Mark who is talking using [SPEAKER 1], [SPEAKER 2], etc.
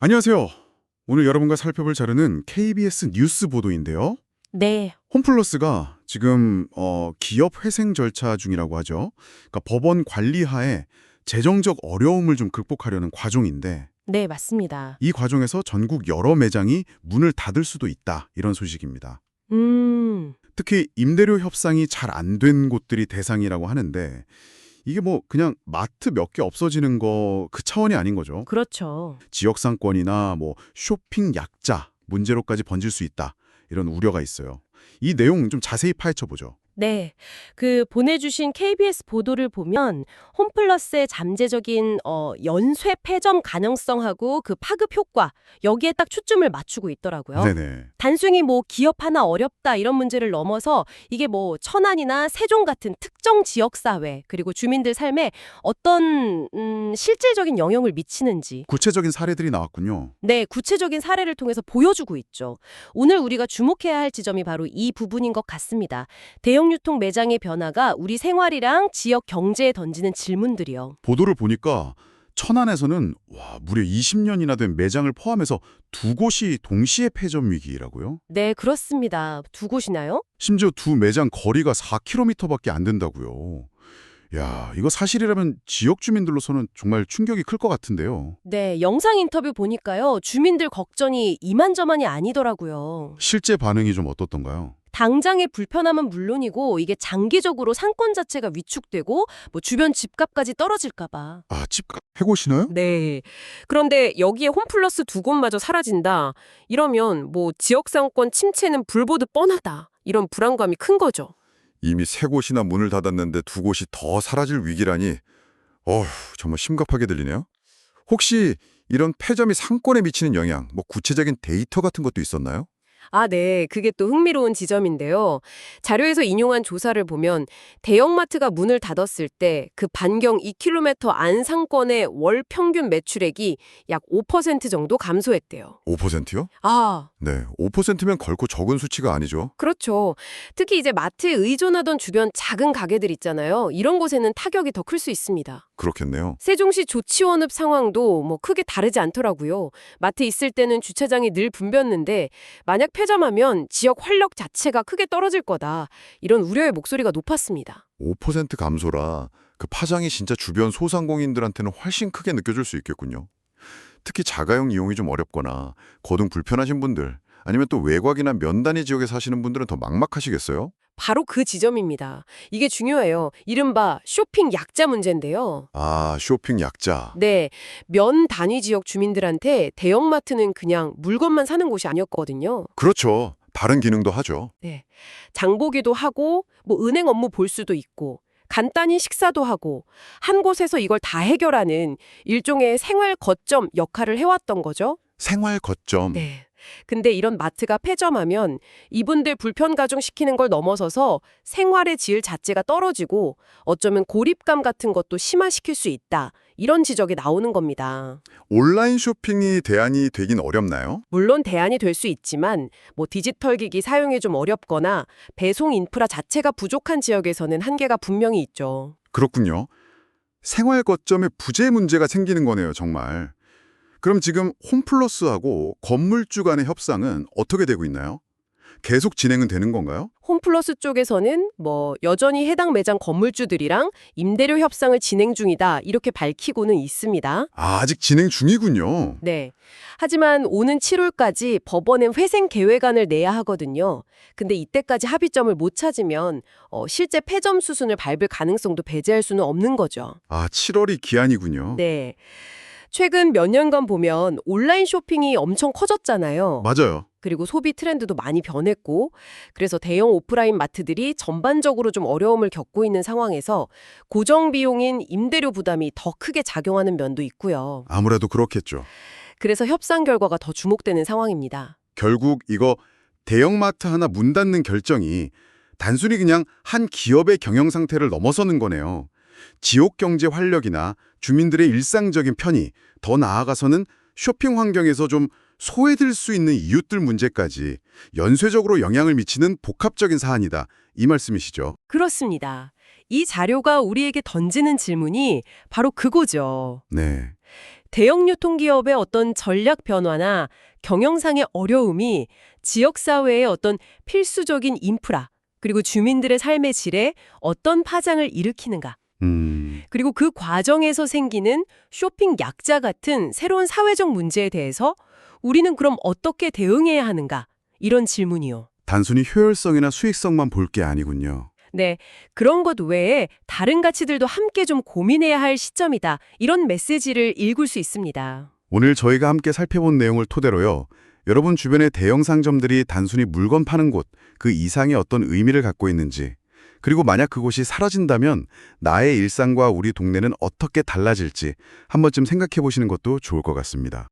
[SPEAKER 1] 안녕하세요. 오늘 여러분과 살펴볼 자료는 KBS 뉴스 보도인데요.
[SPEAKER 2] 네,
[SPEAKER 1] 홈플러스가 지금 기업 회생 절차 중이라고 하죠. 그러니까 법원 관리하에 재정적 어려움을 좀 극복하려는 과정인데
[SPEAKER 2] 네, 맞습니다.
[SPEAKER 1] 이 과정에서 전국 여러 매장이 문을 닫을 수도 있다. 이런 소식입니다.
[SPEAKER 2] 음,
[SPEAKER 1] 특히 임대료 협상이 잘 안 된 곳들이 대상이라고 하는데 이게 뭐 그냥 마트 몇 개 없어지는 거 그 차원이 아닌 거죠.
[SPEAKER 2] 그렇죠.
[SPEAKER 1] 지역상권이나 뭐 쇼핑 약자 문제로까지 번질 수 있다. 이런 우려가 있어요. 이 내용 좀 자세히 파헤쳐 보죠.
[SPEAKER 2] 네, 보내주신 KBS 보도를 보면 홈플러스의 잠재적인 연쇄 폐점 가능성하고 그 파급 효과 여기에 딱 초점을 맞추고 있더라고요.
[SPEAKER 1] 네네.
[SPEAKER 2] 단순히 뭐 기업 하나 어렵다 이런 문제를 넘어서 이게 뭐 천안이나 세종 같은 특정 지역 사회 그리고 주민들 삶에 어떤 실질적인 영향을 미치는지
[SPEAKER 1] 구체적인 사례들이 나왔군요.
[SPEAKER 2] 네, 구체적인 사례를 통해서 보여주고 있죠. 오늘 우리가 주목해야 할 지점이 바로 이 부분인 것 같습니다. 대형 유통 매장의 변화가 우리 생활이랑 지역 경제에 던지는 질문들이요.
[SPEAKER 1] 보도를 보니까 천안에서는 무려 20년이나 된 매장을 포함해서 두 곳이 동시에 폐점 위기라고요?
[SPEAKER 2] 네, 그렇습니다. 두 곳이나요?
[SPEAKER 1] 심지어 두 매장 거리가 4km밖에 안 된다고요. 야, 이거 사실이라면 지역 주민들로서는 정말 충격이 클 것 같은데요.
[SPEAKER 2] 네, 영상 인터뷰 보니까요. 주민들 걱정이 이만저만이 아니더라고요.
[SPEAKER 1] 실제 반응이 좀 어떻던가요?
[SPEAKER 2] 당장의 불편함은 물론이고 이게 장기적으로 상권 자체가 위축되고 뭐 주변 집값까지 떨어질까 봐.
[SPEAKER 1] 아, 집값 해고시나요?
[SPEAKER 3] 네. 그런데 여기에 홈플러스 두 곳마저 사라진다. 이러면 뭐 지역상권 침체는 불보듯 뻔하다. 이런 불안감이 큰 거죠.
[SPEAKER 4] 이미 세 곳이나 문을 닫았는데 두 곳이 더 사라질 위기라니 정말 심각하게 들리네요. 혹시 이런 폐점이 상권에 미치는 영향, 뭐 구체적인 데이터 같은 것도 있었나요?
[SPEAKER 3] 아, 네. 그게 또 흥미로운 지점인데요. 자료에서 인용한 조사를 보면 대형마트가 문을 닫았을 때 그 반경 2km 안 상권의 월 평균 매출액이 약 5% 정도 감소했대요.
[SPEAKER 4] 5%요?
[SPEAKER 3] 아,
[SPEAKER 4] 네, 5%면 결코 적은 수치가 아니죠.
[SPEAKER 3] 그렇죠. 특히 이제 마트에 의존하던 주변 작은 가게들 있잖아요. 이런 곳에는 타격이 더 클 수 있습니다.
[SPEAKER 4] 그렇겠네요.
[SPEAKER 3] 세종시 조치원읍 상황도 뭐 크게 다르지 않더라고요. 마트 있을 때는 주차장이 늘 붐볐는데 만약 폐점하면 지역 활력 자체가 크게 떨어질 거다. 이런 우려의 목소리가 높았습니다.
[SPEAKER 4] 5% 감소라 그 파장이 진짜 주변 소상공인들한테는 훨씬 크게 느껴질 수 있겠군요. 특히 자가용 이용이 좀 어렵거나 거동 불편하신 분들, 아니면 또 외곽이나 면단위 지역에 사시는 분들은 더 막막하시겠어요?
[SPEAKER 3] 바로 그 지점입니다. 이게 중요해요. 이른바 쇼핑 약자 문제인데요.
[SPEAKER 4] 아, 쇼핑 약자.
[SPEAKER 3] 네, 면 단위 지역 주민들한테 대형마트는 그냥 물건만 사는 곳이 아니었거든요.
[SPEAKER 4] 그렇죠. 다른 기능도 하죠.
[SPEAKER 3] 네, 장보기도 하고 뭐 은행 업무 볼 수도 있고 간단히 식사도 하고 한 곳에서 이걸 다 해결하는 일종의 생활 거점 역할을 해왔던 거죠.
[SPEAKER 4] 생활 거점.
[SPEAKER 3] 네. 근데 이런 마트가 폐점하면 이분들 불편 가중시키는 걸 넘어서서 생활의 질 자체가 떨어지고 어쩌면 고립감 같은 것도 심화시킬 수 있다. 이런 지적이 나오는 겁니다.
[SPEAKER 4] 온라인 쇼핑이 대안이 되긴 어렵나요?
[SPEAKER 3] 물론 대안이 될 수 있지만 뭐 디지털 기기 사용이 좀 어렵거나 배송 인프라 자체가 부족한 지역에서는 한계가 분명히 있죠.
[SPEAKER 4] 그렇군요. 생활 거점에 부재 문제가 생기는 거네요, 정말. 그럼 지금 홈플러스하고 건물주 간의 협상은 어떻게 되고 있나요? 계속 진행은 되는 건가요?
[SPEAKER 3] 홈플러스 쪽에서는 뭐 여전히 해당 매장 건물주들이랑 임대료 협상을 진행 중이다 이렇게 밝히고는 있습니다.
[SPEAKER 4] 아직 진행 중이군요.
[SPEAKER 3] 네. 하지만 오는 7월까지 법원에 회생 계획안을 내야 하거든요. 근데 이때까지 합의점을 못 찾으면 실제 폐점 수순을 밟을 가능성도 배제할 수는 없는 거죠.
[SPEAKER 4] 아, 7월이 기한이군요.
[SPEAKER 3] 네. 최근 몇 년간 보면 온라인 쇼핑이 엄청 커졌잖아요.
[SPEAKER 1] 맞아요.
[SPEAKER 3] 그리고 소비 트렌드도 많이 변했고, 그래서 대형 오프라인 마트들이 전반적으로 좀 어려움을 겪고 있는 상황에서 고정 비용인 임대료 부담이 더 크게 작용하는 면도 있고요.
[SPEAKER 4] 아무래도 그렇겠죠.
[SPEAKER 3] 그래서 협상 결과가 더 주목되는 상황입니다.
[SPEAKER 1] 결국 이거 대형마트 하나 문 닫는 결정이 단순히 그냥 한 기업의 경영 상태를 넘어서는 거네요. 지역 경제 활력이나 주민들의 일상적인 편의, 더 나아가서는 쇼핑 환경에서 좀 소외될 수 있는 이웃들 문제까지 연쇄적으로 영향을 미치는 복합적인 사안이다. 이 말씀이시죠?
[SPEAKER 2] 그렇습니다. 이 자료가 우리에게 던지는 질문이 바로 그거죠.
[SPEAKER 1] 네.
[SPEAKER 3] 대형 유통기업의 어떤 전략 변화나 경영상의 어려움이 지역사회의 어떤 필수적인 인프라, 그리고 주민들의 삶의 질에 어떤 파장을 일으키는가. 그리고 그 과정에서 생기는 쇼핑 약자 같은 새로운 사회적 문제에 대해서 우리는 그럼 어떻게 대응해야 하는가? 이런 질문이요.
[SPEAKER 1] 단순히 효율성이나 수익성만 볼 게 아니군요.
[SPEAKER 3] 네, 그런 것 외에 다른 가치들도 함께 좀 고민해야 할 시점이다. 이런 메시지를 읽을 수 있습니다.
[SPEAKER 1] 오늘 저희가 함께 살펴본 내용을 토대로요. 여러분 주변의 대형 상점들이 단순히 물건 파는 곳, 그 이상의 어떤 의미를 갖고 있는지, 그리고 만약 그곳이 사라진다면 나의 일상과 우리 동네는 어떻게 달라질지 한 번쯤 생각해 보시는 것도 좋을 것 같습니다.